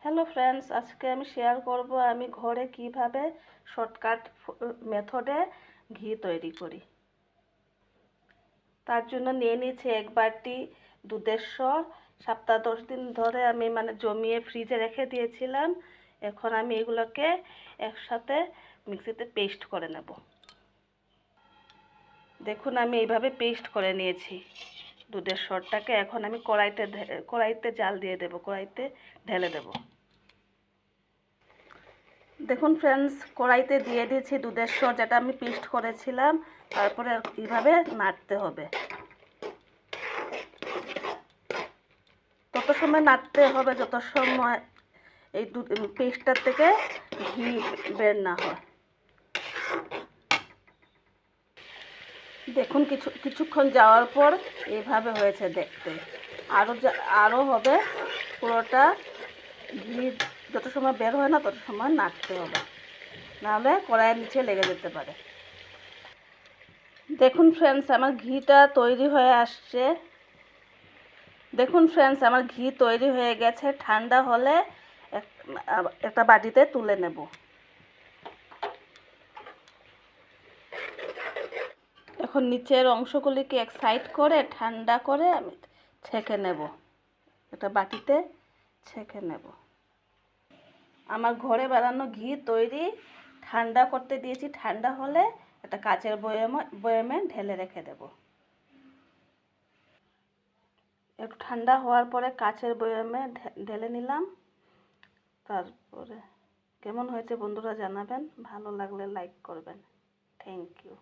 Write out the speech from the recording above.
Hello friends, আজকে আমি share করব আমি ঘরে কিভাবে শর্টকাট মেথডে ঘি তৈরি করি। তার জন্য নিয়ে নিয়েছি 1 বাটি দুধের স্বর। 7-10 দিন ধরে আমি জমিয়ে ফ্রিজে রেখে দিয়েছিলাম। এখন আমি এগুলোকে একসাথে মিক্সিতে পেস্ট করে নেব। দেখুন, আমি এইভাবে পেস্ট করে নিয়েছি দুধের স্বরটাকে। এখন আমি কড়াইতে জাল দিয়ে দেব, কড়াইতে ঢেলে দেব। দেখুন ফ্রেন্ডস, কড়াইতে দিয়ে দিয়েছি দুধের স্বর যেটা আমি পেস্ট করেছিলাম। তারপরে এইভাবে নাড়তে হবে, তত সময় নাড়তে হবে যত সময় এই দুধ পেস্টটার থেকে ঘি বের না হয়। দেখুন, কিছুক্ষণ যাওয়ার পর এইভাবে হয়েছে দেখতে। আরও হবে, পুরোটা ঘি যত সময় বের হয় না তত সময় নাড়তে হবে, নাহলে কড়াইয়ের নিচে লেগে যেতে পারে। দেখুন ফ্রেন্ডস, আমার ঘিটা তৈরি হয়ে আসছে। দেখুন ফ্রেন্ডস, আমার ঘি তৈরি হয়ে গেছে। ঠান্ডা হলে একটা বাটিতে তুলে নেব। এখন নিচের অংশগুলিকে এক সাইড করে ঠান্ডা করে আমি ছেঁকে নেব, একটা বাটিতে ছেঁকে নেব। আমার ঘরে বানানো ঘি তৈরি। ঠান্ডা করতে দিয়েছি, ঠান্ডা হলে একটা কাচের বয়ামে ঢেলে রেখে দেব। একটু ঠান্ডা হওয়ার পরে কাচের বয়ামে ঢেলে নিলাম। তারপরে কেমন হয়েছে বন্ধুরা জানাবেন, ভালো লাগলে লাইক করবেন। Thank you.